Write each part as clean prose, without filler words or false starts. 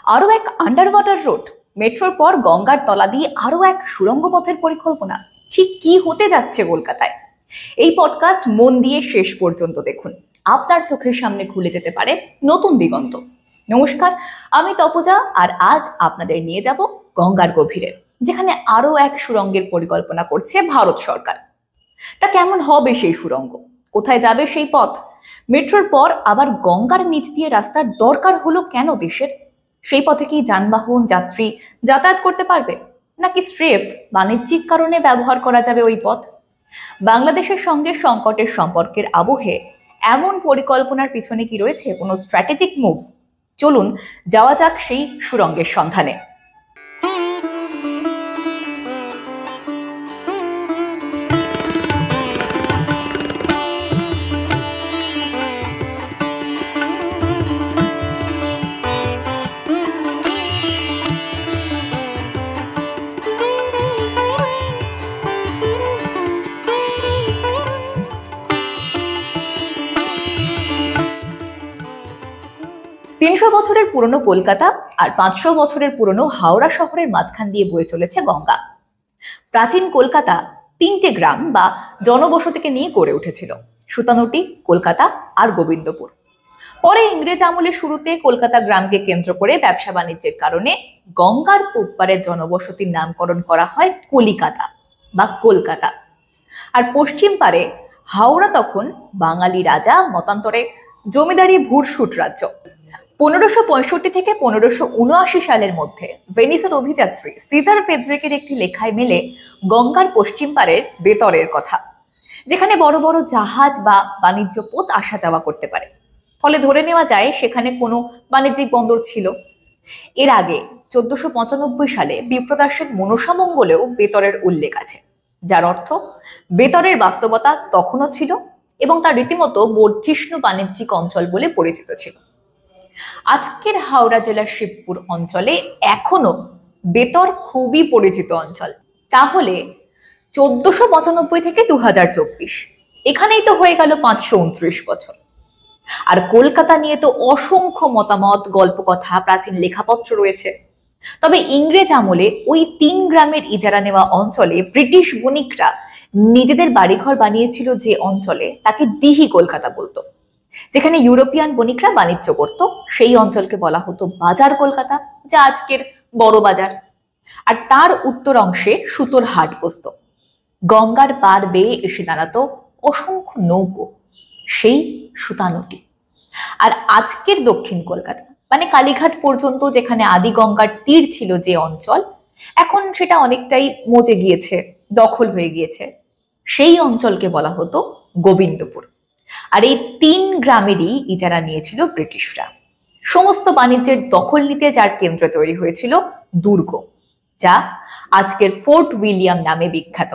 আরো এক under water road, মেট্রোর পর গঙ্গার তলা দিয়ে আরো এক সুড়ঙ্গ পথের পরিকল্পনা। ঠিক কি হতে যাচ্ছে কলকাতায়? এই পডকাস্ট মন দিয়ে শেষ পর্যন্ত দেখুন, আপনার চোখের সামনে খুলে যেতে পারে নতুন দিগন্ত। নমস্কার, আমি তপজা, আর আজ আপনাদের নিয়ে যাব গঙ্গার গভীরে, যেখানে আরো এক সুড়ঙ্গের পরিকল্পনা করছে ভারত সরকার। তা কেমন হবে সেই সুড়ঙ্গ? কোথায় যাবে সেই পথ? মেট্রোর পর আবার গঙ্গার নিচ দিয়ে রাস্তার দরকার হলো কেন দেশের? সেই পথে কি যানবাহন যাত্রী যাতায়াত করতে পারবে, নাকি স্রেফ বাণিজ্যিক কারণে ব্যবহার করা যাবে ওই পথ? বাংলাদেশের সঙ্গে সংকটের সম্পর্কের আবহে এমন পরিকল্পনার পিছনে কি রয়েছে কোনো স্ট্র্যাটেজিক মুভ? চলুন যাওয়া যাক সেই সুড়ঙ্গের সন্ধানে। ৩০০ বছরের পুরনো কলকাতা আর ৫০০ বছরের পুরনো হাওড়া শহরের মাঝখান দিয়ে বয়ে চলেছে গঙ্গা। প্রাচীন কলকাতা ৩টে গ্রাম বা জনবসতিকে নিয়ে গড়ে উঠেছিল: সুতানুটি, কলকাতা আর গোবিন্দপুর। পরে ইংরেজ আমলের শুরুতে কলকাতা গ্রামকে কেন্দ্র করে ব্যবসা বাণিজ্যের কারণে গঙ্গার পূব পারের জনবসতির নামকরণ করা হয় কলিকাতা বা কলকাতা। আর পশ্চিম পারে হাওড়া তখন বাঙালি রাজা মতান্তরে জমিদারি ভুরসুট রাজ্য। 1565 থেকে 1579 সালের মধ্যে ভেনিসের অভিযাত্রী সিজার ফেদ্রিকের একটি লেখায় মেলে গঙ্গার পশ্চিম পারের বেতরের কথা, যেখানে বড় বড় জাহাজ বা বাণিজ্য পথ আসা যাওয়া করতে পারে। ফলে ধরে নেওয়া যায় সেখানে কোনো বাণিজ্যিক বন্দর ছিল। এর আগে 1495 সালে বিপ্রদাসের মনসামঙ্গলেও বেতরের উল্লেখ আছে, যার অর্থ বেতরের বাস্তবতা তখনও ছিল এবং তা রীতিমতো বর্ধিষ্ণু বাণিজ্যিক অঞ্চল বলে পরিচিত ছিল। আজকের হাওড়া জেলার শিবপুর অঞ্চলে এখনো বেতর খুবই পরিচিত অঞ্চল। তাহলে 1495 থেকে 2024, এখানেই তো হয়ে গেল 529 বছর। আর কলকাতা নিয়ে তো অসংখ্য মতামত, গল্পকথা, প্রাচীন লেখাপত্র রয়েছে। তবে ইংরেজ আমলে ওই 3 গ্রামের ইজারা নেওয়া অঞ্চলে ব্রিটিশ বণিকরা নিজেদের বাড়িঘর বানিয়েছিল, যে অঞ্চলে তাকে ডিহি কলকাতা বলতো। যেখানে ইউরোপিয়ান বণিকরা বাণিজ্য করত, সেই অঞ্চলকে বলা হতো বাজার কলকাতা, যা আজকের বড় বাজার। আর তার উত্তর অংশে সুতোর হাট বসত। গঙ্গার পার বেয়ে এসে দাঁড়াতো অসংখ্য নৌকো, সেই সুতানুটি। আর আজকের দক্ষিণ কলকাতা মানে কালীঘাট পর্যন্ত, যেখানে আদি গঙ্গার তীর ছিল যে অঞ্চল, এখন সেটা অনেকটাই মজে গিয়েছে, দখল হয়ে গিয়েছে। সেই অঞ্চলকে বলা হতো গোবিন্দপুর। আর এই 3 গ্রামেরই ইজারা নিয়েছিল ব্রিটিশরা। সমস্ত বাণিজ্যের দখল নিতে যার কেন্দ্র তৈরি হয়েছিল দুর্গ, যা আজকের ফোর্ট উইলিয়াম নামে বিখ্যাত।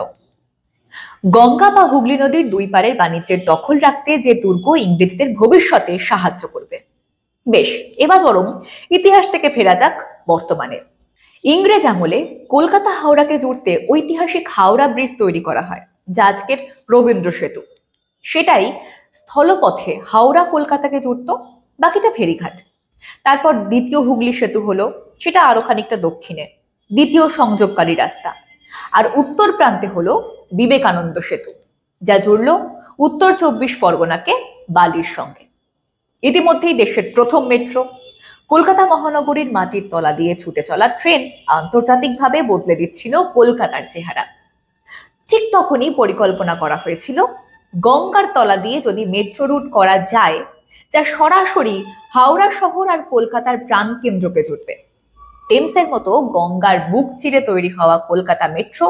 গঙ্গা বা হুগলি নদীর 2 পারের বাণিজ্যের দখল রাখতে যে দুর্গ ইংরেজদের ভবিষ্যতে সাহায্য করবে। বেশ, এবার বরং ইতিহাস থেকে ফেরা যাক বর্তমানে। ইংরেজ আমলে কলকাতা হাওড়াকে জুড়তে ঐতিহাসিক হাওড়া ব্রিজ তৈরি করা হয়, যা আজকের রবীন্দ্র সেতু। সেটাই স্থলপথে হাওড়া কলকাতাকে জুড়ত, বাকিটা ফেরিঘাট। তারপর দ্বিতীয় হুগলি সেতু হলো, সেটা আরো খানিকটা দক্ষিণে, দ্বিতীয় সংযোগকারী রাস্তা। আর উত্তর প্রান্তে হলো বিবেকানন্দ সেতু, যা জুড়ল উত্তর 24 পরগনাকে বালির সঙ্গে। ইতিমধ্যেই দেশের প্রথম মেট্রো, কলকাতা মহানগরীর মাটির তলা দিয়ে ছুটে চলা ট্রেন আন্তর্জাতিকভাবে বদলে দিচ্ছিল কলকাতার চেহারা। ঠিক তখনই পরিকল্পনা করা হয়েছিল গঙ্গার তলা দিয়ে যদি মেট্রো রুট করা যায়, যা সরাসরি হাওড়া শহর আর কলকাতার প্রাণ কেন্দ্রকে জুড়বে। টেমসের মতো গঙ্গার বুক চিরে তৈরি হওয়া কলকাতা মেট্রো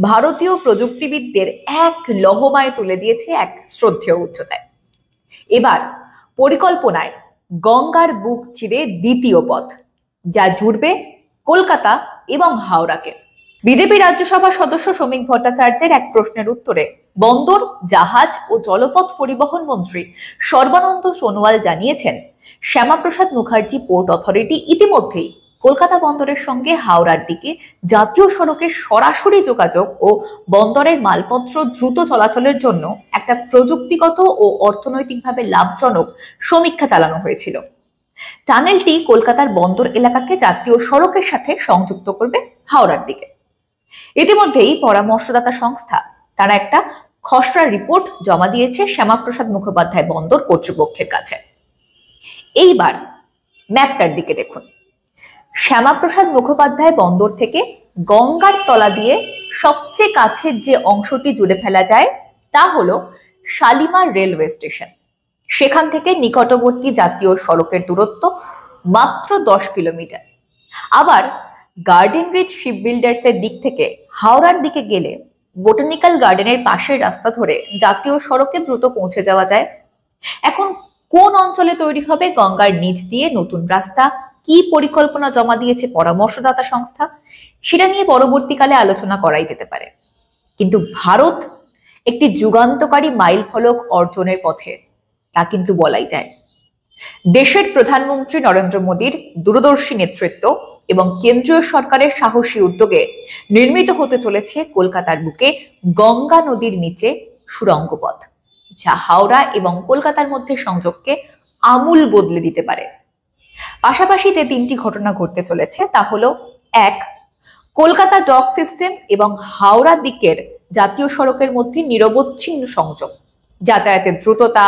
ভারতীয় প্রযুক্তিবিদদের এক লহমায় তুলে দিয়েছে এক শ্রদ্ধেয় উচ্চতায়। এবার পরিকল্পনায় গঙ্গার বুক চিরে দ্বিতীয় পথ, যা জুড়বে কলকাতা এবং হাওড়াকে। বিজেপি রাজ্যসভা সদস্য শ্রমিক ভট্টাচার্যের এক প্রশ্নের উত্তরে বন্দর, জাহাজ ও জলপথ পরিবহন মন্ত্রী সর্বানন্দ সোনোয়াল জানিয়েছেন, শ্যামাপ্রসাদ মুখার্জি পোর্ট অথরিটি ইতিমধ্যেই কলকাতা বন্দরের সঙ্গে হাওড়ার দিকে জাতীয় সড়কের সরাসরি যোগাযোগ ও বন্দরের মালপত্র দ্রুত চলাচলের জন্য একটা প্রযুক্তিগত ও অর্থনৈতিকভাবে লাভজনক সমীক্ষা চালানো হয়েছিল। টানেলটি কলকাতার বন্দর এলাকাকে জাতীয় সড়কের সাথে সংযুক্ত করবে হাওড়ার দিকে। ইতিমধ্যেই পরামর্শদাতা সংস্থা তারা একটা খসড়া রিপোর্ট জমা দিয়েছে শ্যামাপ্রসাদ মুখোপাধ্যায় বন্দর কর্তৃপক্ষের কাছে। এইবার ম্যাপটার দিকে দেখুন। শ্যামাপ্রসাদ মুখোপাধ্যায় বন্দর থেকে গঙ্গার তলা দিয়ে সবচেয়ে কাছের যে অংশটি জুড়ে ফেলা যায় তা হলো শালিমার রেলওয়ে স্টেশন। সেখান থেকে নিকটবর্তী জাতীয় সড়কের দূরত্ব মাত্র 10 কিলোমিটার। আবার গার্ডেন রিচ শিপ বিল্ডার্স এর দিক থেকে হাওড়ার দিকে গেলে বোটানিক্যাল গার্ডেনের পাশের রাস্তা ধরে জাতীয় সড়কে দ্রুত পৌঁছে যাওয়া যায়। এখন কোন অঞ্চলে তৈরি হবে গঙ্গার নিচ দিয়ে নতুন রাস্তা, কি পরিকল্পনা জমা দিয়েছে পরামর্শদাতা সংস্থা, সেটা নিয়ে পরবর্তীকালে আলোচনা করাই যেতে পারে। কিন্তু ভারত একটি যুগান্তকারী মাইল ফলক অর্জনের পথে, তা কিন্তু বলাই যায়। দেশের প্রধানমন্ত্রী নরেন্দ্র মোদীর দূরদর্শী নেতৃত্ব এবং কেন্দ্রীয় সরকারের সাহসী উদ্যোগে নির্মিত হতে চলেছে কলকাতার বুকে গঙ্গা নদীর নিচে সুড়ঙ্গ পথ, যা হাওড়া এবং কলকাতার মধ্যে সংযোগকে আমূল বদলে দিতে পারে। পাশাপাশি যে 3টি ঘটনা ঘটতে চলেছে তা হলো, 1, কলকাতা ডক সিস্টেম এবং হাওড়া দিকের জাতীয় সড়কের মধ্যে নিরবচ্ছিন্ন সংযোগ, যাতায়াতের দ্রুততা,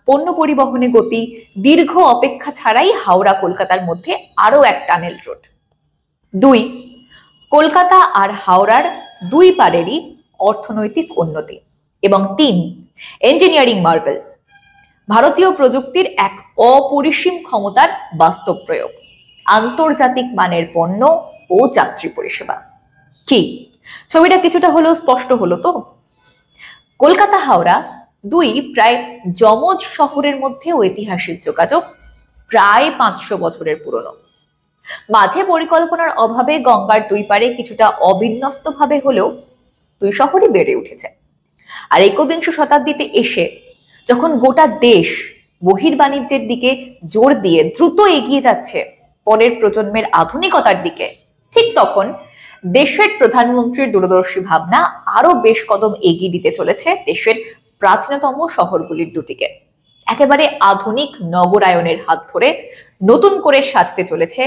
পণ্য পরিবহনে গতি, দীর্ঘ অপেক্ষা ছাড়াই হাওড়া কলকাতার মধ্যে আরো এক টানেল রোড। 2, কলকাতা আর হাওড়ার দুই পারেরই অর্থনৈতিক উন্নতি। এবং 3, ইঞ্জিনিয়ারিং মার্ভেল, ভারতীয় প্রযুক্তির এক অপরিসীম ক্ষমতার বাস্তব প্রয়োগ, আন্তর্জাতিক মানের পণ্য ও যাত্রী পরিষেবা। কি ছবিটা কিছুটা হলেও স্পষ্ট হলো তো? কলকাতা হাওড়া দুই প্রায় যমজ শহরের মধ্যে ঐতিহাসিক যোগাযোগ প্রায় 500 বছরের পুরনো। মাঝে পরিকল্পনার অভাবে গঙ্গার দুই পারে কিছুটা অবিন্যস্ত ভাবে হলেও দুই শহরই বেড়ে উঠেছে। আর 21 শতাব্দীতে এসে যখন গোটা দেশ বহির্বাণিজ্যের দিকে জোর দিয়ে দ্রুত এগিয়ে যাচ্ছে পরের প্রজন্মের আধুনিকতার দিকে, ঠিক তখন দেশের প্রধানমন্ত্রীর দূরদর্শী ভাবনা আরো বেশ কদম এগিয়ে দিতে চলেছে দেশের প্রাচীনতম শহরগুলির দুটিকে। একেবারে আধুনিক নগরায়নের হাত ধরে নতুন করে সাজতে চলেছে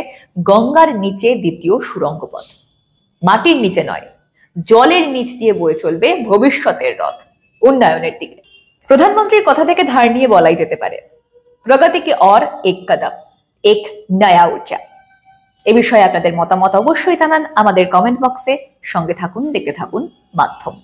গঙ্গার নিচে দ্বিতীয় সুড়ঙ্গ পথ। মাটির নিচে নয়, জলের নিচ দিয়ে বয়ে চলবে ভবিষ্যতের রথ উন্নয়নের দিকে। প্রধানমন্ত্রীর কথা থেকে ধার নিয়ে বলাই যেতে পারে, প্রগতি কে और एक कदम, एक नया ऊर्जा। এ বিষয়ে আপনাদের মতামত অবশ্যই জানান আমাদের কমেন্ট বক্সে। সঙ্গে থাকুন, দেখতে থাকুন মাধ্যম।